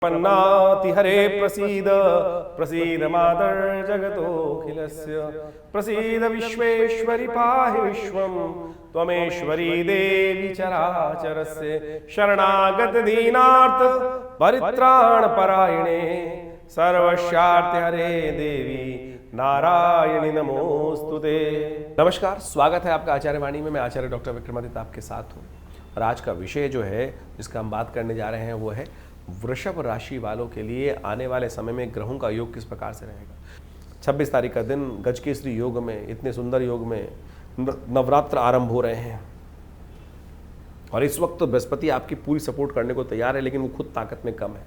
पन्नाति हरे प्रसीद प्रसीद मातर् जगतोऽखिलस्य प्रसीद विश्वेश्वरि पाहि विश्वं त्वमेश्वरी देवी चराचरस्य शरणागत दीनार्थ परित्राण परायणे सर्वस्यार्थ हरे देवी नारायणी नमोस्तुते। नमस्कार, स्वागत है आपका आचार्य वाणी में। मैं आचार्य डॉक्टर विक्रमादित्य आपके साथ हूँ और आज का विषय जो है जिसका हम बात करने जा रहे हैं वो है वृषभ राशि वालों के लिए आने वाले समय में ग्रहों का योग किस प्रकार से रहेगा। 26 तारीख का दिन गजकेसरी योग में, इतने सुंदर योग में नवरात्र आरंभ हो रहे हैं और इस वक्त तो बृहस्पति आपकी पूरी सपोर्ट करने को तैयार है, लेकिन वो खुद ताकत में कम है।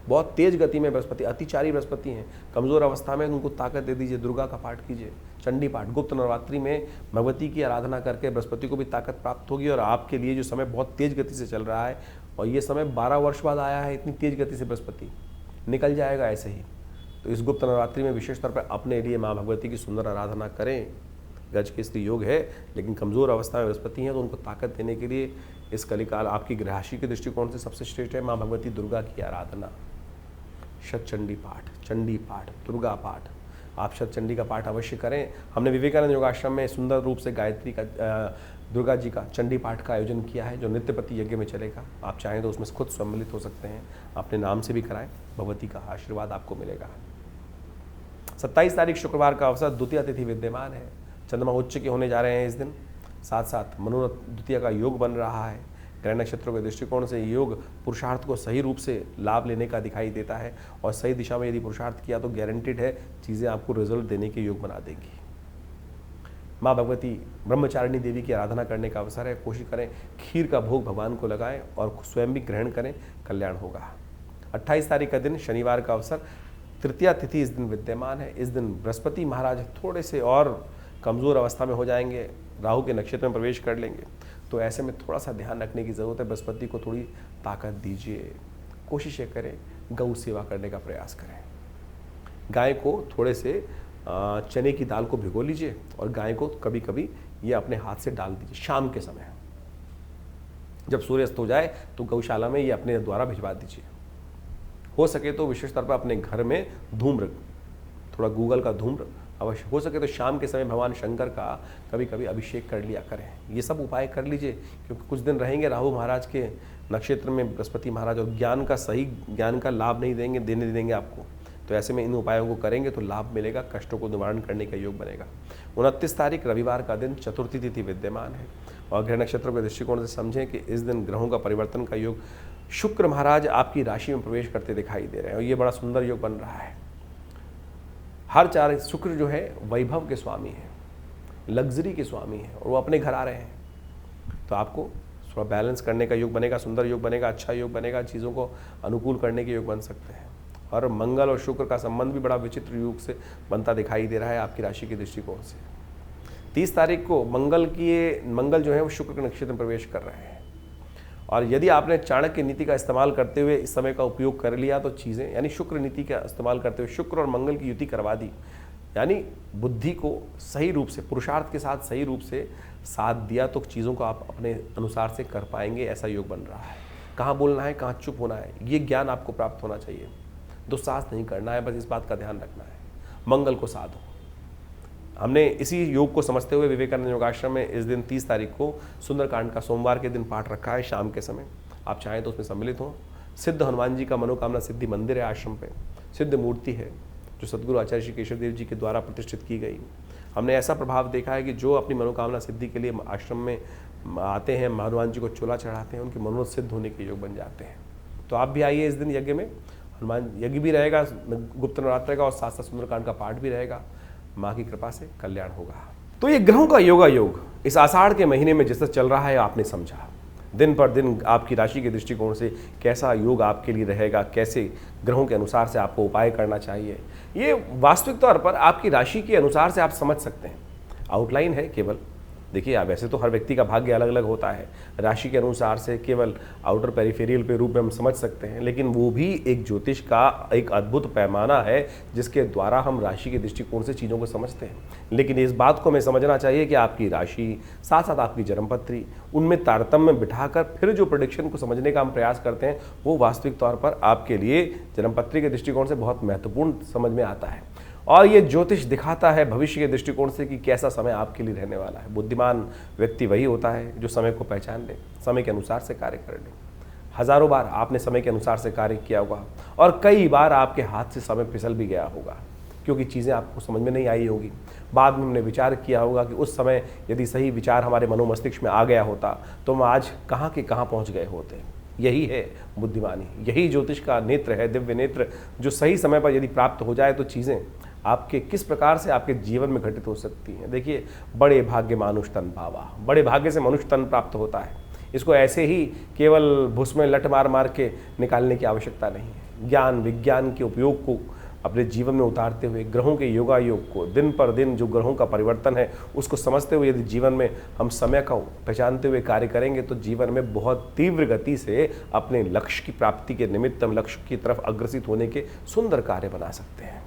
बहुत तेज गति में बृहस्पति, अतिचारी बृहस्पति हैं, कमजोर अवस्था में उनको ताकत दे दीजिए। दुर्गा का पाठ कीजिए, चंडी पाठ, गुप्त नवरात्रि में भगवती की आराधना करके बृहस्पति को भी ताकत प्राप्त होगी। और आपके लिए जो समय बहुत तेज गति से चल रहा है और ये समय 12 वर्ष बाद आया है, इतनी तेज गति से बृहस्पति निकल जाएगा ऐसे ही। तो इस गुप्त नवरात्रि में विशेष तौर पर अपने लिए माँ भगवती की सुंदर आराधना करें। गजकेसरी योग है लेकिन कमजोर अवस्था में बृहस्पति हैं, तो उनको ताकत देने के लिए इस कलिकाल आपकी गृहराशि के दृष्टिकोण से सबसे श्रेष्ठ है माँ भगवती दुर्गा की आराधना। शतचंडी पाठ, चंडी पाठ, दुर्गा पाठ, आप शतचंडी का पाठ अवश्य करें। हमने विवेकानंद योगाश्रम में सुंदर रूप से गायत्री का, दुर्गा जी का चंडी पाठ का आयोजन किया है जो नित्यपति यज्ञ में चलेगा। आप चाहें तो उसमें खुद सम्मिलित हो सकते हैं, अपने नाम से भी कराएं, भगवती का आशीर्वाद आपको मिलेगा। 27 तारीख शुक्रवार का अवसर द्वितीय तिथि विद्यमान है, चंद्रमा उच्च के होने जा रहे हैं इस दिन। साथ साथ मनोरथ द्वितीय का योग बन रहा है। ग्रह नक्षत्रों के दृष्टिकोण से योग पुरुषार्थ को सही रूप से लाभ लेने का दिखाई देता है और सही दिशा में यदि पुरुषार्थ किया तो गारंटीड है चीज़ें आपको रिजल्ट देने के योग बना देंगी। माँ भगवती ब्रह्मचारिणी देवी की आराधना करने का अवसर है। कोशिश करें खीर का भोग भगवान को लगाएं और स्वयं भी ग्रहण करें, कल्याण होगा। 28 तारीख का दिन शनिवार का अवसर, तृतीया तिथि इस दिन विद्यमान है। इस दिन बृहस्पति महाराज थोड़े से और कमज़ोर अवस्था में हो जाएंगे, राहु के नक्षत्र में प्रवेश कर लेंगे, तो ऐसे में थोड़ा सा ध्यान रखने की ज़रूरत है। बृहस्पति को थोड़ी ताकत दीजिए, कोशिशें करें, गौ सेवा करने का प्रयास करें। गाय को थोड़े से चने की दाल को भिगो लीजिए और गाय को कभी कभी ये अपने हाथ से डाल दीजिए। शाम के समय जब सूर्यास्त हो जाए तो गौशाला में ये अपने द्वारा भिजवा दीजिए। हो सके तो विशेष तौर पर अपने घर में धूम्र, थोड़ा गूगल का धूम्र अवश्य, हो सके तो शाम के समय भगवान शंकर का कभी कभी अभिषेक कर लिया करें। ये सब उपाय कर लीजिए क्योंकि कुछ दिन रहेंगे राहु महाराज के नक्षत्र में बृहस्पति महाराज और ज्ञान का, सही ज्ञान का लाभ नहीं देंगे, देंगे आपको। तो ऐसे में इन उपायों को करेंगे तो लाभ मिलेगा, कष्टों को निवारण करने का योग बनेगा। 29 तारीख रविवार का दिन चतुर्थी तिथि विद्यमान है और ग्रह नक्षत्रों के दृष्टिकोण से समझें कि इस दिन ग्रहों का परिवर्तन का योग, शुक्र महाराज आपकी राशि में प्रवेश करते दिखाई दे रहे हैं और ये बड़ा सुंदर योग बन रहा है। हर चार शुक्र जो है वैभव के स्वामी है, लग्जरी के स्वामी है और वो अपने घर आ रहे हैं, तो आपको थोड़ा बैलेंस करने का योग बनेगा, सुंदर योग बनेगा, अच्छा योग बनेगा, चीज़ों को अनुकूल करने के योग बन सकते हैं। और मंगल और शुक्र का संबंध भी बड़ा विचित्र योग से बनता दिखाई दे रहा है आपकी राशि के दृष्टिकोण से। 30 तारीख को मंगल जो है वो शुक्र के नक्षत्र में प्रवेश कर रहे हैं और यदि आपने चाणक्य नीति का इस्तेमाल करते हुए इस समय का उपयोग कर लिया तो चीज़ें, यानी शुक्र नीति का इस्तेमाल करते हुए शुक्र और मंगल की युति करवा दी, यानी बुद्धि को सही रूप से, पुरुषार्थ के साथ सही रूप से साथ दिया तो चीज़ों को आप अपने अनुसार से कर पाएंगे। ऐसा योग बन रहा है। कहाँ बोलना है, कहाँ चुप होना है, ये ज्ञान आपको प्राप्त होना चाहिए। दुस्साहस नहीं करना है, बस इस बात का ध्यान रखना है। मंगल को साधो। हमने इसी योग को समझते हुए विवेकानंद योगाश्रम में इस दिन 30 तारीख को सुंदरकांड का सोमवार के दिन पाठ रखा है शाम के समय। आप चाहें तो उसमें सम्मिलित हों। सिद्ध हनुमान जी का मनोकामना सिद्धि मंदिर है आश्रम पे, सिद्ध मूर्ति है जो सदगुरु आचार्य श्री केशव देव जी के द्वारा प्रतिष्ठित की गई। हमने ऐसा प्रभाव देखा है कि जो अपनी मनोकामना सिद्धि के लिए आश्रम में आते हैं, हनुमान जी को चोला चढ़ाते हैं, उनके मनोरथ सिद्ध होने के योग बन जाते हैं। तो आप भी आइए इस दिन यज्ञ में। हनुमान यज्ञ भी रहेगा गुप्त नवरात्र का और साथ साथ सुंदरकांड का पाठ भी रहेगा। माँ की कृपा से कल्याण होगा। तो ये ग्रहों का योगा योग इस आषाढ़ के महीने में जिस तरह चल रहा है आपने समझा। दिन पर दिन आपकी राशि के दृष्टिकोण से कैसा योग आपके लिए रहेगा, कैसे ग्रहों के अनुसार से आपको उपाय करना चाहिए, ये वास्तविक तौर पर आपकी राशि के अनुसार से आप समझ सकते हैं। आउटलाइन है केवल, देखिए आप वैसे तो हर व्यक्ति का भाग्य अलग अलग होता है, राशि के अनुसार से केवल आउटर पेरिफेरियल पे रूप में हम समझ सकते हैं, लेकिन वो भी एक ज्योतिष का एक अद्भुत पैमाना है जिसके द्वारा हम राशि के दृष्टिकोण से चीज़ों को समझते हैं। लेकिन इस बात को हमें समझना चाहिए कि आपकी राशि साथ साथ आपकी जन्मपत्री, उनमें तारतम्य बिठाकर फिर जो प्रेडिक्शन को समझने का हम प्रयास करते हैं वो वास्तविक तौर पर आपके लिए जन्मपत्री के दृष्टिकोण से बहुत महत्वपूर्ण समझ में आता है। और ये ज्योतिष दिखाता है भविष्य के दृष्टिकोण से कि कैसा समय आपके लिए रहने वाला है। बुद्धिमान व्यक्ति वही होता है जो समय को पहचान ले, समय के अनुसार से कार्य कर ले। हजारों बार आपने समय के अनुसार से कार्य किया होगा और कई बार आपके हाथ से समय फिसल भी गया होगा क्योंकि चीज़ें आपको समझ में नहीं आई होगी। बाद में हमने विचार किया होगा कि उस समय यदि सही विचार हमारे मनोमस्तिष्क में आ गया होता तो हम आज कहाँ के कहाँ पहुँच गए होते। यही है बुद्धिमानी, यही ज्योतिष का नेत्र है, दिव्य नेत्र, जो सही समय पर यदि प्राप्त हो जाए तो चीज़ें आपके किस प्रकार से आपके जीवन में घटित हो सकती हैं। देखिए, बड़े भाग्य मानुष तन पावा, बड़े भाग्य से मनुष्य तन प्राप्त होता है। इसको ऐसे ही केवल भुस में लट मार मार के निकालने की आवश्यकता नहीं है। ज्ञान विज्ञान के उपयोग को अपने जीवन में उतारते हुए, ग्रहों के योगायोग को, दिन पर दिन जो ग्रहों का परिवर्तन है उसको समझते हुए यदि जीवन में हम समय को पहचानते हुए कार्य करेंगे तो जीवन में बहुत तीव्र गति से अपने लक्ष्य की प्राप्ति के निमित्त हम लक्ष्य की तरफ अग्रसित होने के सुंदर कार्य बना सकते हैं।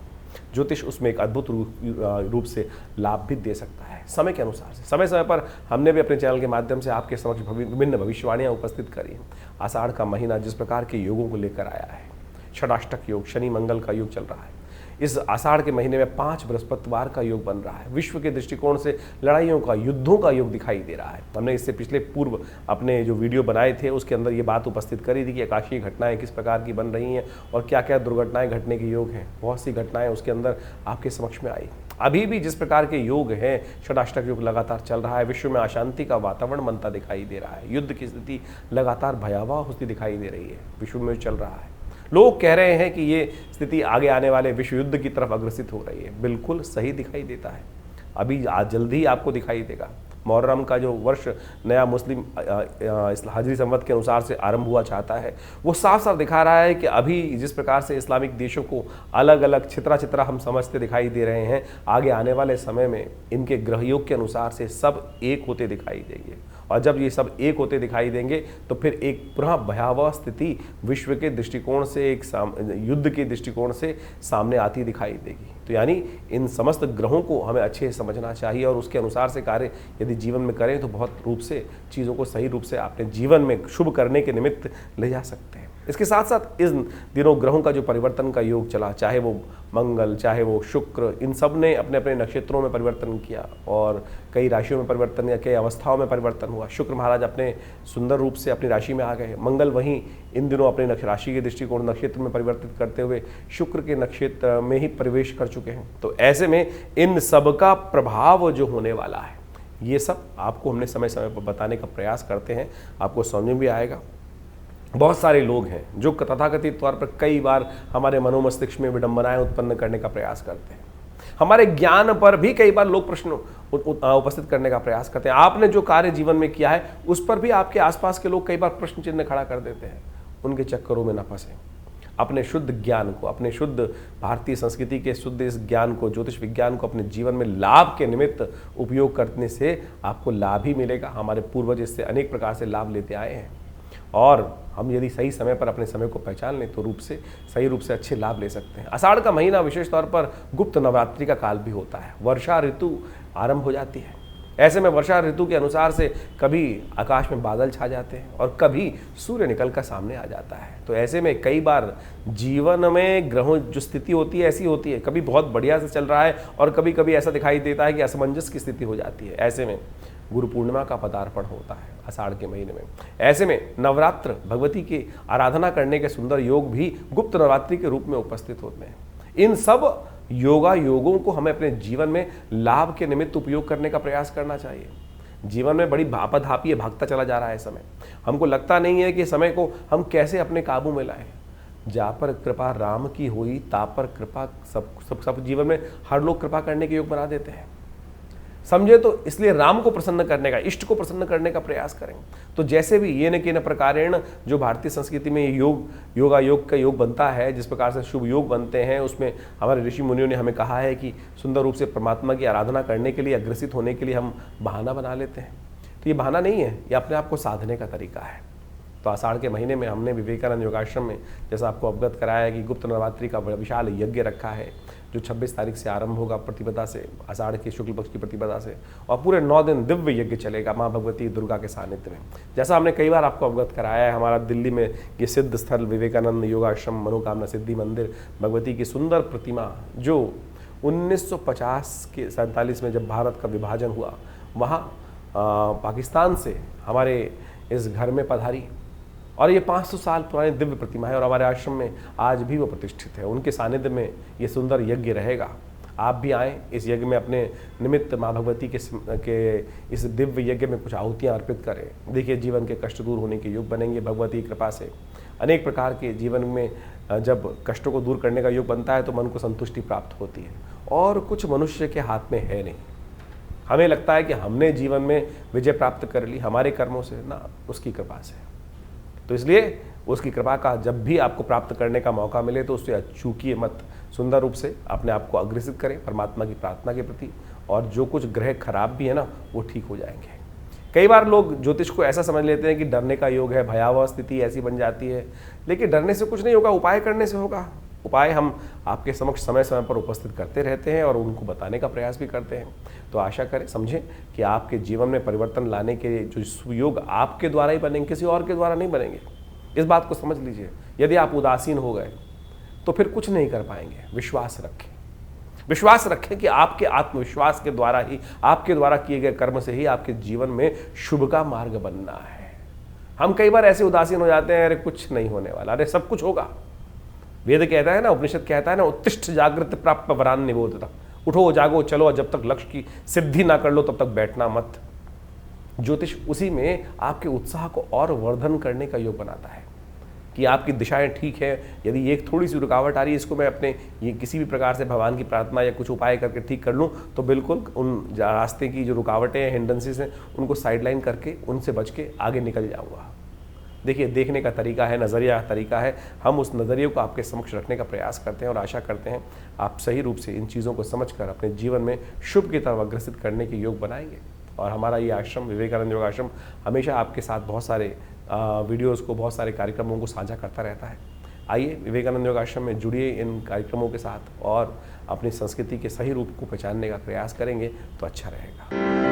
ज्योतिष उसमें एक अद्भुत रूप से लाभ भी दे सकता है समय के अनुसार से। समय समय पर हमने भी अपने चैनल के माध्यम से आपके समक्ष विभिन्न भविष्यवाणियाँ उपस्थित करी हैं। आषाढ़ का महीना जिस प्रकार के योगों को लेकर आया है, षडाष्टक योग, शनि मंगल का योग चल रहा है। इस आषाढ़ के महीने में 5 बृहस्पतिवार का योग बन रहा है। विश्व के दृष्टिकोण से लड़ाइयों का, युद्धों का योग दिखाई दे रहा है। हमने इससे पिछले पूर्व अपने जो वीडियो बनाए थे उसके अंदर ये बात उपस्थित करी थी कि आकाशीय घटनाएं किस प्रकार की बन रही हैं और क्या क्या दुर्घटनाएं घटने के योग हैं। बहुत सी घटनाएं उसके अंदर आपके समक्ष में आई। अभी भी जिस प्रकार के योग हैं, षडाष्टक योग लगातार चल रहा है। विश्व में अशांति का वातावरण बनता दिखाई दे रहा है। युद्ध की स्थिति लगातार भयावह होती दिखाई दे रही है, विश्व में चल रहा है। लोग कह रहे हैं कि ये स्थिति आगे आने वाले विश्व युद्ध की तरफ अग्रसित हो रही है। बिल्कुल सही दिखाई देता है, अभी आज जल्दी ही आपको दिखाई देगा। मुहर्रम का जो वर्ष नया मुस्लिम हिजरी संवत के अनुसार से आरंभ हुआ चाहता है, वो साफ साफ दिखा रहा है कि अभी जिस प्रकार से इस्लामिक देशों को अलग अलग छितरा छितरा हम समझते दिखाई दे रहे हैं, आगे आने वाले समय में इनके ग्रहयोग के अनुसार से सब एक होते दिखाई देंगे। और जब ये सब एक होते दिखाई देंगे तो फिर एक पुनः भयावह स्थिति विश्व के दृष्टिकोण से, एक युद्ध के दृष्टिकोण से सामने आती दिखाई देगी। तो यानी इन समस्त ग्रहों को हमें अच्छे से समझना चाहिए और उसके अनुसार से कार्य यदि जीवन में करें तो बहुत रूप से चीज़ों को सही रूप से अपने जीवन में शुभ करने के निमित्त ले जा सकते हैं। इसके साथ साथ इस दिनों ग्रहों का जो परिवर्तन का योग चला, चाहे वो मंगल, चाहे वो शुक्र, इन सब ने अपने अपने नक्षत्रों में परिवर्तन किया और कई राशियों में परिवर्तन या कई अवस्थाओं में परिवर्तन हुआ। शुक्र महाराज अपने सुंदर रूप से अपनी राशि में आ गए। मंगल वहीं इन दिनों अपने राशि के दृष्टिकोण नक्षत्र में परिवर्तित करते हुए शुक्र के नक्षत्र में ही प्रवेश कर चुके हैं। तो ऐसे में इन सब का प्रभाव जो होने वाला है, ये सब आपको हमने समय समय पर बताने का प्रयास करते हैं, आपको समझ में भी आएगा। बहुत सारे लोग हैं जो तथाकथित तौर पर कई बार हमारे मनोमस्तिष्क में विडंबनाएं उत्पन्न करने का प्रयास करते हैं। हमारे ज्ञान पर भी कई बार लोग प्रश्न उपस्थित करने का प्रयास करते हैं। आपने जो कार्य जीवन में किया है उस पर भी आपके आसपास के लोग कई बार प्रश्न चिन्ह खड़ा कर देते हैं। उनके चक्करों में न फंसे। अपने शुद्ध ज्ञान को, अपने शुद्ध भारतीय संस्कृति के शुद्ध इस ज्ञान को, ज्योतिष विज्ञान को अपने जीवन में लाभ के निमित्त उपयोग करने से आपको लाभ ही मिलेगा। हमारे पूर्वज इससे अनेक प्रकार से लाभ लेते आए हैं और हम यदि सही समय पर अपने समय को पहचान लें तो सही रूप से अच्छे लाभ ले सकते हैं। आषाढ़ का महीना विशेष तौर पर गुप्त नवरात्रि का काल भी होता है। वर्षा ऋतु आरंभ हो जाती है। ऐसे में वर्षा ऋतु के अनुसार से कभी आकाश में बादल छा जाते हैं और कभी सूर्य निकल कर सामने आ जाता है। तो ऐसे में कई बार जीवन में ग्रहों जो स्थिति होती है ऐसी होती है, कभी बहुत बढ़िया से चल रहा है और कभी कभी ऐसा दिखाई देता है कि असमंजस की स्थिति हो जाती है। ऐसे में गुरु पूर्णिमा का पदार्पण होता है आषाढ़ के महीने में। ऐसे में नवरात्र, भगवती की आराधना करने के सुंदर योग भी गुप्त नवरात्रि के रूप में उपस्थित होते हैं। इन सब योगों को हमें अपने जीवन में लाभ के निमित्त उपयोग करने का प्रयास करना चाहिए। जीवन में बड़ी भापाधापी भागता चला जा रहा है समय। हमको लगता नहीं है कि समय को हम कैसे अपने काबू में लाएं। जा पर कृपा राम की हुई, ता पर कृपा सब जीवन में हर लोग कृपा करने के योग बना देते हैं। समझे तो इसलिए राम को प्रसन्न करने का, इष्ट को प्रसन्न करने का प्रयास करें। तो जैसे भी ये न के न प्रकारेण जो भारतीय संस्कृति में योग का योग बनता है, जिस प्रकार से शुभ योग बनते हैं, उसमें हमारे ऋषि मुनियों ने हमें कहा है कि सुंदर रूप से परमात्मा की आराधना करने के लिए, अग्रसित होने के लिए हम बहाना बना लेते हैं। तो ये बहाना नहीं है, ये अपने आप को साधने का तरीका है। तो आषाढ़ के महीने में हमने विवेकानंद योगाश्रम में जैसा आपको अवगत कराया है कि गुप्त नवरात्रि का विशाल यज्ञ रखा है, जो 26 तारीख से आरंभ होगा प्रतिपदा से, आषाढ़ के शुक्ल पक्ष की प्रतिपदा से, और पूरे 9 दिन दिव्य यज्ञ चलेगा माँ भगवती दुर्गा के सानिध्य में। जैसा हमने कई बार आपको अवगत कराया है, हमारा दिल्ली में ये सिद्ध स्थल विवेकानंद योगाश्रम मनोकामना सिद्धि मंदिर, भगवती की सुंदर प्रतिमा जो 1950 के 47 में जब भारत का विभाजन हुआ, वहाँ पाकिस्तान से हमारे इस घर में पधारी, और ये 500 साल पुरानी दिव्य प्रतिमा है, और हमारे आश्रम में आज भी वो प्रतिष्ठित है। उनके सानिध्य में ये सुंदर यज्ञ रहेगा। आप भी आएँ इस यज्ञ में, अपने निमित्त माँ भगवती के इस दिव्य यज्ञ में कुछ आहुतियाँ अर्पित करें। देखिए, जीवन के कष्ट दूर होने के योग बनेंगे भगवती की कृपा से। अनेक प्रकार के जीवन में जब कष्टों को दूर करने का योग बनता है तो मन को संतुष्टि प्राप्त होती है, और कुछ मनुष्य के हाथ में है नहीं। हमें लगता है कि हमने जीवन में विजय प्राप्त कर ली हमारे कर्मों से, ना, उसकी कृपा से। तो इसलिए उसकी कृपा का जब भी आपको प्राप्त करने का मौका मिले तो उससे चूकिए मत, सुंदर रूप से अपने आप को अग्रसित करें परमात्मा की प्रार्थना के प्रति, और जो कुछ ग्रह खराब भी है ना, वो ठीक हो जाएंगे। कई बार लोग ज्योतिष को ऐसा समझ लेते हैं कि डरने का योग है, भयावह स्थिति ऐसी बन जाती है, लेकिन डरने से कुछ नहीं होगा, उपाय करने से होगा। उपाय हम आपके समक्ष समय समय पर उपस्थित करते रहते हैं और उनको बताने का प्रयास भी करते हैं। तो आशा करें, समझें कि आपके जीवन में परिवर्तन लाने के जो सुयोग आपके द्वारा ही बनेंगे, किसी और के द्वारा नहीं बनेंगे। इस बात को समझ लीजिए। यदि आप उदासीन हो गए तो फिर कुछ नहीं कर पाएंगे। विश्वास रखें, विश्वास रखें कि आपके आत्मविश्वास के द्वारा ही, आपके द्वारा किए गए कर्म से ही आपके जीवन में शुभ का मार्ग बनना है। हम कई बार ऐसे उदासीन हो जाते हैं, अरे कुछ नहीं होने वाला, अरे सब कुछ होगा। वेद कहता है ना, उपनिषद कहता है ना, उत्तिष्ठ जागृत प्राप्त वरान निबोधता। उठो जागो चलो, और जब तक लक्ष्य की सिद्धि ना कर लो तब तक बैठना मत। ज्योतिष उसी में आपके उत्साह को और वर्धन करने का योग बनाता है कि आपकी दिशाएं ठीक है। यदि एक थोड़ी सी रुकावट आ रही है, इसको मैं अपने ये किसी भी प्रकार से भगवान की प्रार्थना या कुछ उपाय करके ठीक कर लूँ, तो बिल्कुल उन रास्ते की जो रुकावटें हैं, हिंड्रेंसेस हैं, उनको साइडलाइन करके उनसे बच के आगे निकल जाऊँगा। देखिए, देखने का तरीका है, नज़रिया का तरीका है। हम उस नज़रिए को आपके समक्ष रखने का प्रयास करते हैं और आशा करते हैं आप सही रूप से इन चीज़ों को समझकर अपने जीवन में शुभ की तरफ अग्रसित करने के योग बनाएंगे। और हमारा ये आश्रम विवेकानंद योग आश्रम हमेशा आपके साथ बहुत सारे वीडियोज़ को, बहुत सारे कार्यक्रमों को साझा करता रहता है। आइए विवेकानंद योग आश्रम में जुड़िए इन कार्यक्रमों के साथ और अपनी संस्कृति के सही रूप को पहचानने का प्रयास करेंगे तो अच्छा रहेगा।